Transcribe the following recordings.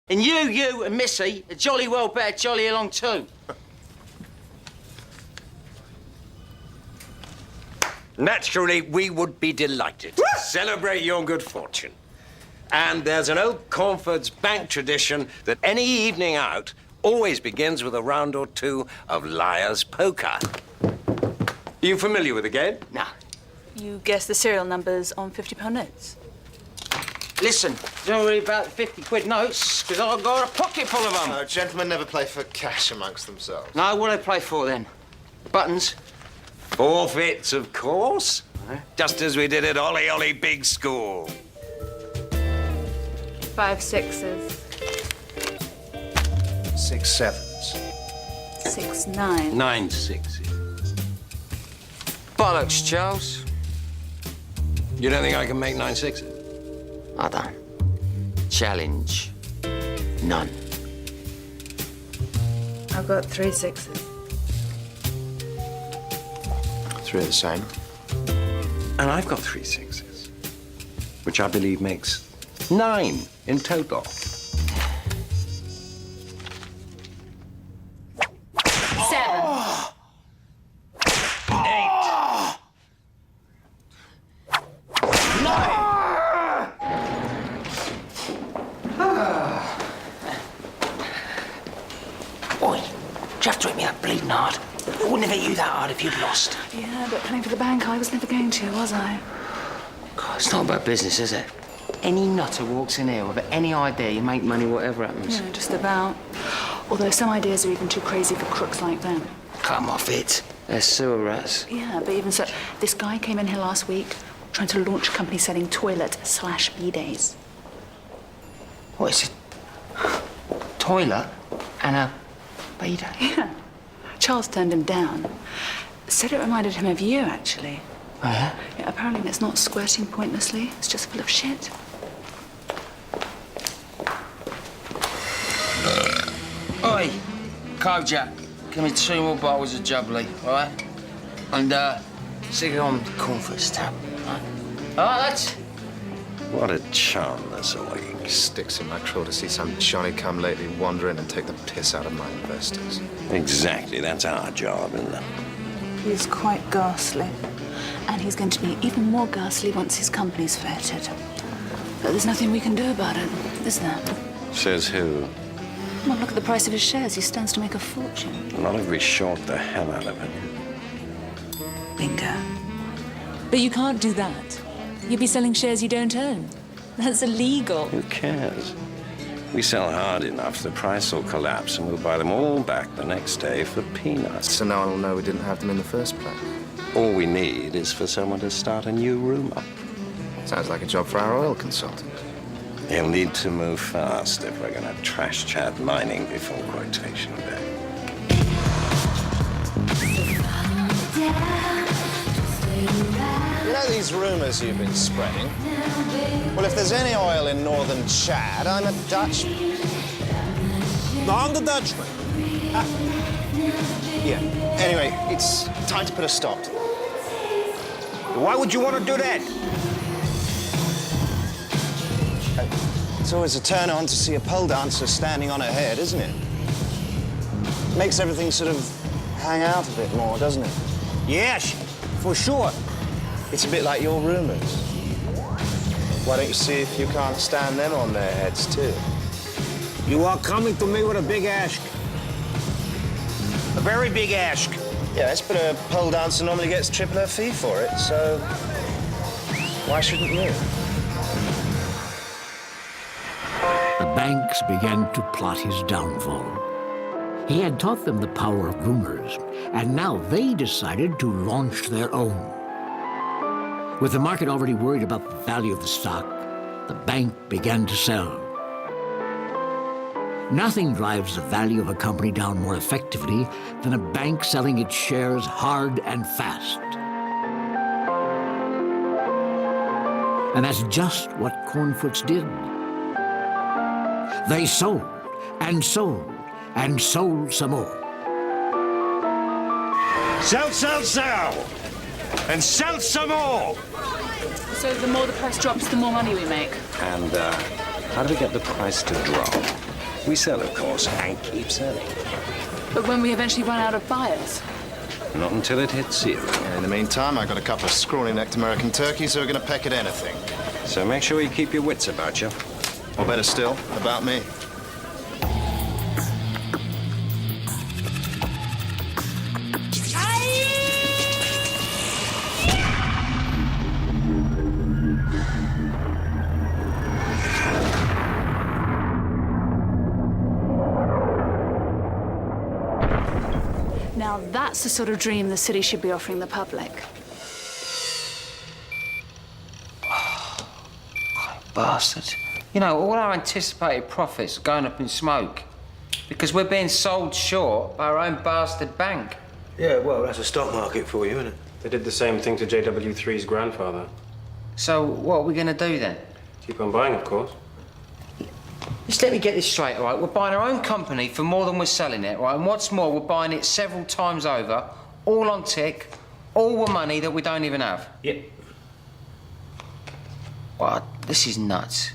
And you and Missy are jolly well better jolly along too. Naturally, we would be delighted to celebrate your good fortune. And there's an old Cornford's bank tradition that any evening out always begins with a round or two of liar's poker. Are you familiar with the game? Nah. You guess the serial numbers on £50 notes? Listen, don't worry about the 50-quid notes, because I've got a pocket full of them. No, gentlemen never play for cash amongst themselves. No, what do they play for then? Buttons? Forfeits, of course. Just as we did at Ollie Ollie Big School. 5 6s. 6 sevens. 6 9s. 9 6s. Bollocks, Charles. You don't think I can make 9 6s? I don't. Challenge. None. I've got 3 6s. 3 the same. And I've got 3 6s, which I believe makes 9 in total. 7. 8. Oi, do you have to hit me that bleeding hard? It wouldn't have hit you that hard if you'd lost. Yeah, but playing for the bank, I was never going to, was I? God, it's not about business, is it? Any nutter walks in here with any idea you make money whatever happens. Yeah, just about. Although some ideas are even too crazy for crooks like them. Come off it. They're sewer rats. Yeah, but even so, this guy came in here last week trying to launch a company selling toilet/bidets. What is it? Toilet and a bidet? Yeah. Charles turned him down. Said it reminded him of you, actually. Oh, yeah? Yeah, apparently it's not squirting pointlessly. It's just full of shit. Oi, Kojak, give me 2 more bottles of jubbly, all right? And, stick it on Cornford's tab, all right? All right, lads? What a charm this week. Sticks in my craw to see some Johnny-come-lately wander in and take the piss out of my investors. Exactly, that's our job, isn't it? He's quite ghastly. And he's going to be even more ghastly once his company's fated. But there's nothing we can do about it, is there? Says who? Well, look at the price of his shares. He stands to make a fortune. Not if we short the hell out of him. Bingo. But you can't do that. You'd be selling shares you don't own. That's illegal. Who cares? We sell hard enough, the price will collapse and we'll buy them all back the next day for peanuts. So no one will know we didn't have them in the first place. All we need is for someone to start a new rumor. Sounds like a job for our oil consultant. He'll need to move fast if we're going to trash chat mining before quotation day. You know these rumours you've been spreading? Well, if there's any oil in northern Chad, I'm a Dutchman. No, I'm the Dutchman. Yeah. Anyway, it's time to put a stop to it. Why would you want to do that? It's always a turn-on to see a pole dancer standing on her head, isn't it? Makes everything sort of hang out a bit more, doesn't it? Yes, for sure. It's a bit like your rumours. Why don't you see if you can't stand them on their heads, too? You are coming to me with a big ask. A very big ask. Yes, but a pole dancer normally gets triple her fee for it, so why shouldn't you? The banks began to plot his downfall. He had taught them the power of rumors, and now they decided to launch their own. With the market already worried about the value of the stock, the bank began to sell. Nothing drives the value of a company down more effectively than a bank selling its shares hard and fast. And that's just what Cornford's did. They sold and sold and sold some more. Sell, sell, sell! And sell some more! So the more the price drops, the more money we make. And how do we get the price to drop? We sell, of course, and keep selling. But when we eventually run out of buyers? Not until it hits zero. In the meantime, I've got a couple of scrawny-necked American turkeys who are going to peck at anything. So make sure you keep your wits about you. Or better still, about me. Now that's the sort of dream the city should be offering the public. Bastards. You know, all our anticipated profits are going up in smoke because we're being sold short by our own bastard bank. Yeah, well, that's a stock market for you, isn't it? They did the same thing to JW3's grandfather. So what are we going to do then? Keep on buying, of course. Just let me get this straight, all right? We're buying our own company for more than we're selling it, right? And what's more, we're buying it several times over, all on tick, all with money that we don't even have. Yeah. What? This is nuts.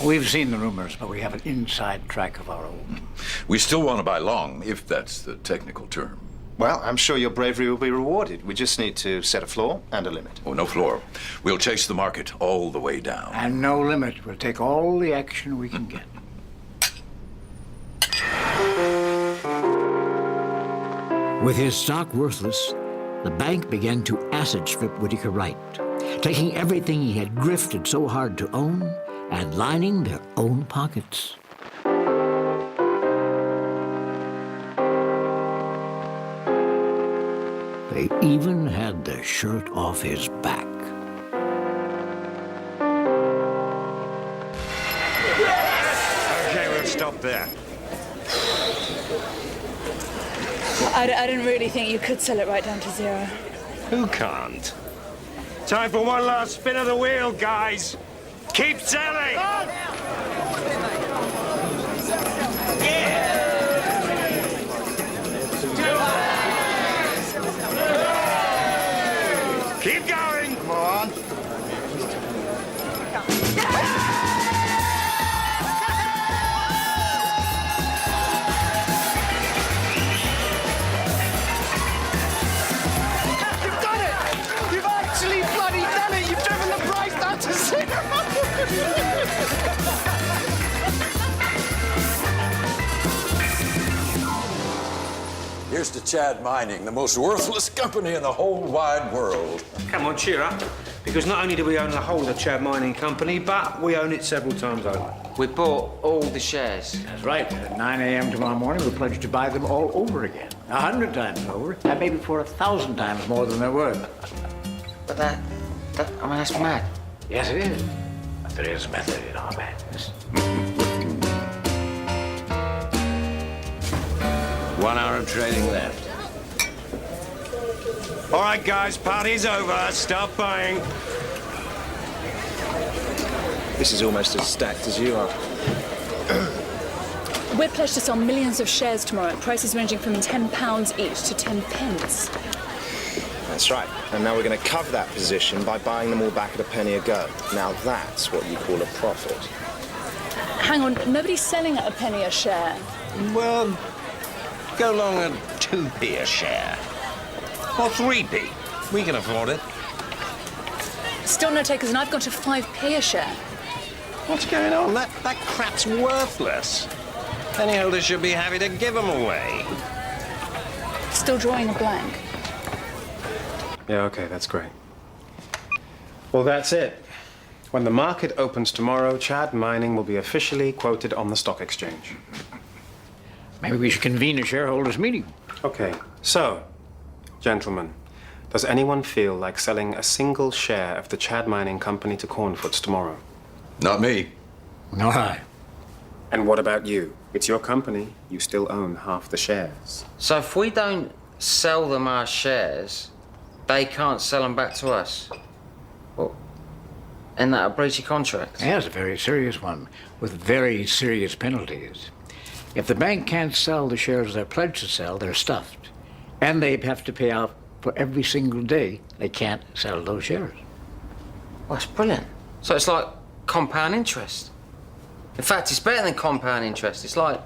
We've seen the rumors, but we have an inside track of our own. We still want to buy long, if that's the technical term. Well, I'm sure your bravery will be rewarded. We just need to set a floor and a limit. Oh, no floor. We'll chase the market all the way down. And no limit. We'll take all the action we can get. With his stock worthless, the bank began to acid strip Whitaker Wright, taking everything he had grifted so hard to own and lining their own pockets. They even had the shirt off his back. Okay, we'll stop there. I didn't really think you could sell it right down to zero. Who can't? Time for one last spin of the wheel, guys. Keep selling! Keep going! Come on. You've done it! You've actually bloody done it! You've driven the price down to zero! Here's to Chad Mining, the most worthless company in the whole wide world. Come on, cheer up. Because not only do we own the whole of Chad Mining Company, but we own it several times over. We bought all the shares. That's right. At 9 a.m. tomorrow morning, we pledge to buy them all over again. 100 times over, and maybe for 1,000 times more than they're worth. But that, I mean, that's mad. Yes, it is. But there is method in our madness. 1 hour of trading left. All right, guys, party's over. Stop buying. This is almost as stacked as you are. We're pledged to sell millions of shares tomorrow at prices ranging from £10 each to 10 pence. That's right. And now we're going to cover that position by buying them all back at a penny a go. Now that's what you call a profit. Hang on, nobody's selling at a penny a share. Well, go long at 2p a share. Or 3p. We can afford it. Still no takers, and I've gone to 5p a share. What's going on? That crap's worthless. Penny holders should be happy to give them away. Still drawing a blank. Yeah, okay, that's great. Well, that's it. When the market opens tomorrow, Chad Mining will be officially quoted on the stock exchange. Maybe we should convene a shareholders' meeting. Okay, so, gentlemen, does anyone feel like selling a single share of the Chad Mining Company to Cornfoots tomorrow? Not me. Not I. And what about you? It's your company. You still own half the shares. So if we don't sell them our shares, they can't sell them back to us. Well, isn't that a breach of contract? Yeah, it's a very serious one, with very serious penalties. If the bank can't sell the shares they're pledged to sell, they're stuffed. And they have to pay out for every single day they can't sell those shares. Well, that's brilliant. So it's like compound interest. In fact, it's better than compound interest. It's like